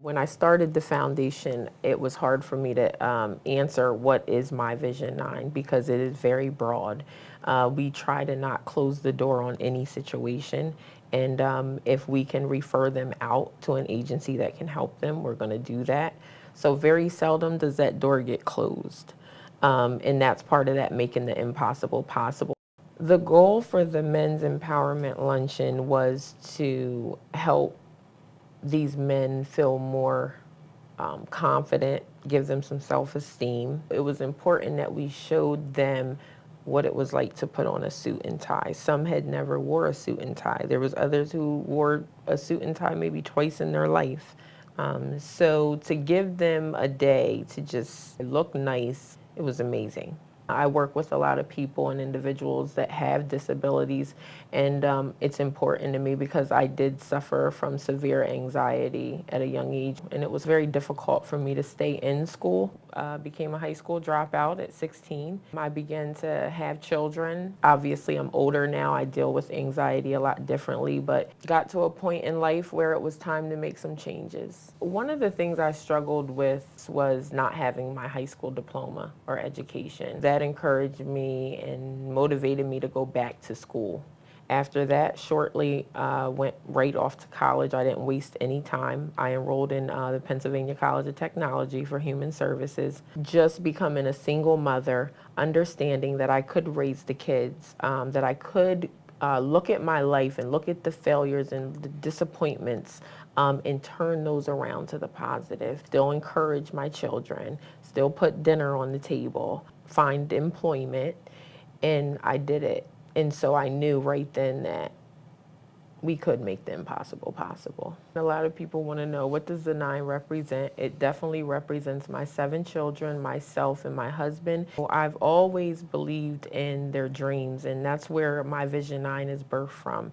When I started the foundation, it was hard for me to answer what is my Vision 9 because it is very broad. We try to not close the door on any situation, and if we can refer them out to an agency that can help them, we're going to do that. So very seldom does that door get closed, and that's part of that making the impossible possible. The goal for the Men's Empowerment Luncheon was to help these men feel more confident, give them some self-esteem. It was important that we showed them what it was like to put on a suit and tie. Some had never wore a suit and tie. There was others who wore a suit and tie maybe twice in their life. So to give them a day to just look nice, it was amazing. I work with a lot of people and individuals that have disabilities, and it's important to me because I did suffer from severe anxiety at a young age, and it was very difficult for me to stay in school. Became a high school dropout at 16. I began to have children. Obviously, I'm older now. I deal with anxiety a lot differently, but got to a point in life where it was time to make some changes. One of the things I struggled with was not having my high school diploma or education. That encouraged me and motivated me to go back to school. After that, shortly went right off to college. I didn't waste any time. I enrolled in the Pennsylvania College of Technology for Human Services. Just becoming a single mother, understanding that I could raise the kids, that I could look at my life and look at the failures and the disappointments and turn those around to the positive. Still encourage my children, still put dinner on the table, find employment, and I did it. And so I knew right then that we could make the impossible possible. A lot of people want to know, what does the 9 represent? It definitely represents my 7 children, myself, and my husband. I've always believed in their dreams, and that's where my Vision 9 is birthed from,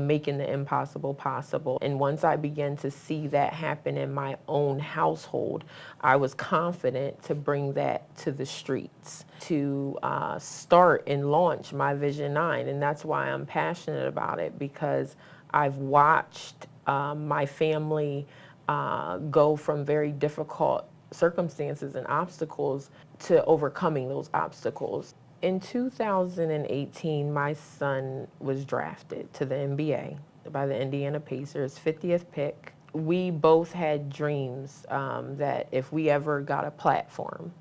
making the impossible possible. And once I began to see that happen in my own household, I was confident to bring that to the streets, to start and launch my Vision 9. And that's why I'm passionate about it, because I've watched my family go from very difficult circumstances and obstacles to overcoming those obstacles. In 2018, my son was drafted to the NBA by the Indiana Pacers, 50th pick. We both had dreams that if we ever got a platform,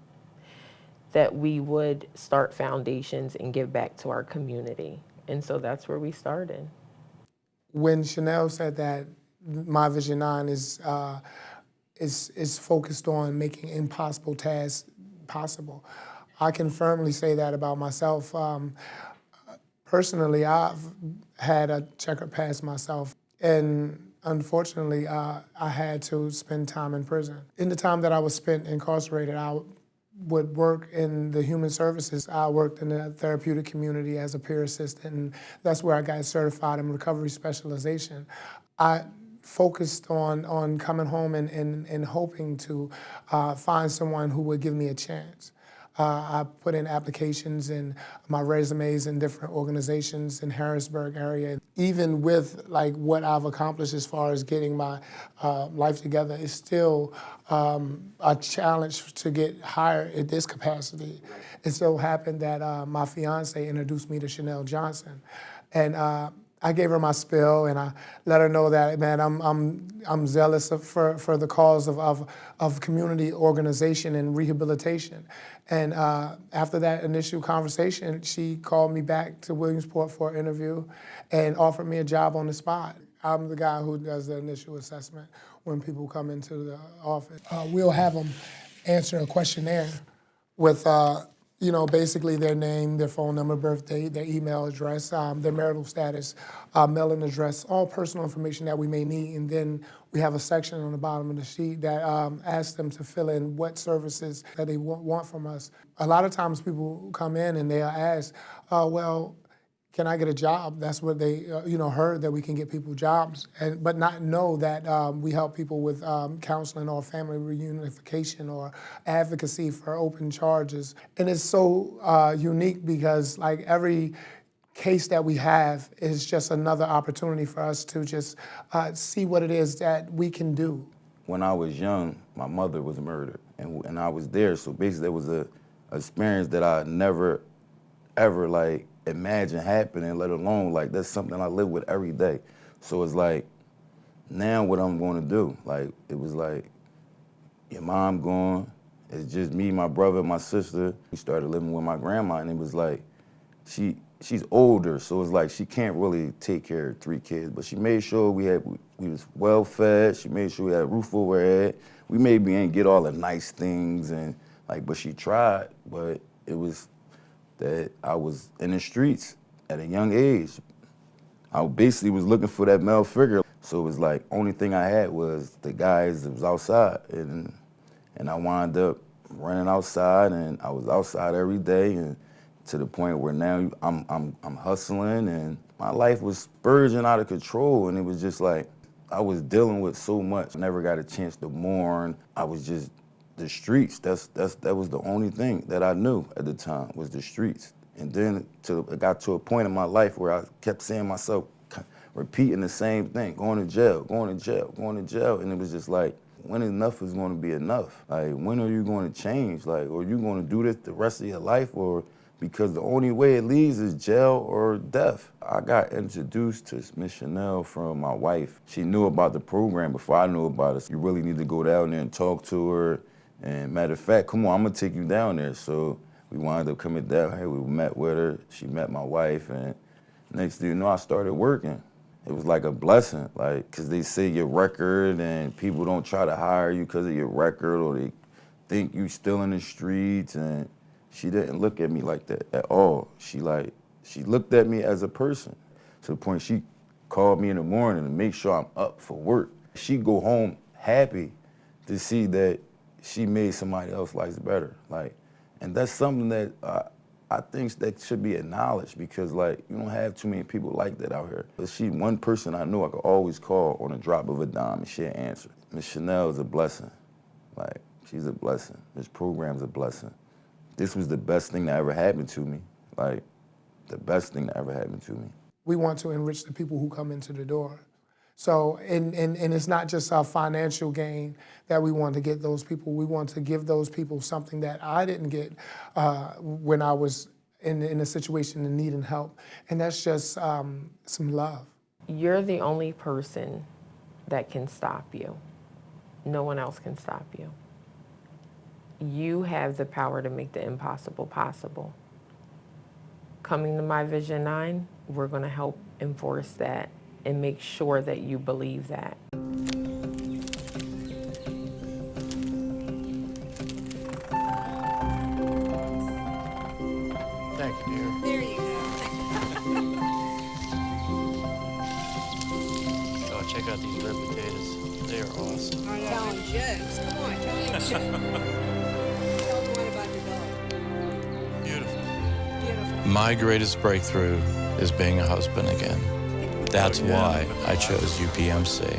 that we would start foundations and give back to our community. And so that's where we started. When Chanelle said that my Vision 9 is focused on making impossible tasks possible, I can firmly say that about myself. Personally, I've had a checkered past myself, and unfortunately, I had to spend time in prison. In the time that I was spent incarcerated, I would work in the human services. I worked in the therapeutic community as a peer assistant, and that's where I got certified in recovery specialization. I focused on coming home and hoping to find someone who would give me a chance. I put in applications and my resumes in different organizations in Harrisburg area. Even with like what I've accomplished as far as getting my life together, it's still a challenge to get hired at this capacity. It so happened that my fiance introduced me to Chanelle Johnson, and I gave her my spiel, and I let her know that, man, I'm zealous for the cause of community organization and rehabilitation. And after that initial conversation, she called me back to Williamsport for an interview and offered me a job on the spot. I'm the guy who does the initial assessment when people come into the office. We'll have them answer a questionnaire with basically their name, their phone number, birthday, their email address, their marital status, mailing address, all personal information that we may need. And then we have a section on the bottom of the sheet that asks them to fill in what services that they want from us. A lot of times people come in and they'll ask, well, can I get a job? That's what they heard, that we can get people jobs, but not know that we help people with counseling or family reunification or advocacy for open charges. And it's so unique because like every case that we have is just another opportunity for us to just see what it is that we can do. when I was young, my mother was murdered, and I was there. So basically, it was a experience that I never, ever like imagined happening. Let alone like that's something I live with every day. So it's like now what I'm going to do. Like it was like your mom gone. It's just me, my brother, and my sister. We started living with my grandma, and it was like she's older, so it's like she can't really take care of 3 kids. But she made sure we was well fed. She made sure we had a roof over our head. We maybe ain't get all the nice things and like, but she tried. But it was that I was in the streets at a young age. I basically was looking for that male figure. So it was like only thing I had was the guys that was outside, and I wound up running outside, and I was outside every day, and to the point where now I'm hustling, and my life was spurging out of control, and it was just like I was dealing with so much. I never got a chance to mourn. I was just the streets. That was the only thing that I knew at the time was the streets. And then it got to a point in my life where I kept seeing myself repeating the same thing, going to jail, going to jail, going to jail, and it was just like, when enough is going to be enough? Like, when are you going to change? Like, are you going to do this the rest of your life? Or because the only way it leads is jail or death. I got introduced to Miss Chanelle from my wife. She knew about the program before I knew about it. You really need to go down there and talk to her. And matter of fact, come on, I'm gonna take you down there. So we wound up coming down here. We met with her. She met my wife, and next thing you know, I started working. It was like a blessing, like, cause they say your record and people don't try to hire you because of your record, or they think you still in the streets, and she didn't look at me like that at all. She looked at me as a person, to the point she called me in the morning to make sure I'm up for work. She go home happy to see that she made somebody else's life better, like, and that's something that I think that should be acknowledged, because like you don't have too many people like that out here. But she one person I know I could always call on a drop of a dime and she'll answer. Miss Chanelle is a blessing. Like, she's a blessing. This program's a blessing. This was the best thing that ever happened to me. Like, the best thing that ever happened to me. We want to enrich the people who come into the door. So, and it's not just our financial gain that we want to get those people. We want to give those people something that I didn't get when I was in a situation of needing help, and that's just some love. You're the only person that can stop you. No one else can stop you. You have the power to make the impossible possible. Coming to My Vision 9, we're going to help enforce that and make sure that you believe that. Thank you, dear. There you go. Oh, check out these red potatoes. They are awesome. Telling jokes. Come on, tell me a joke. Tell us one about your dog. Beautiful. Beautiful. My greatest breakthrough is being a husband again. That's why I chose UPMC.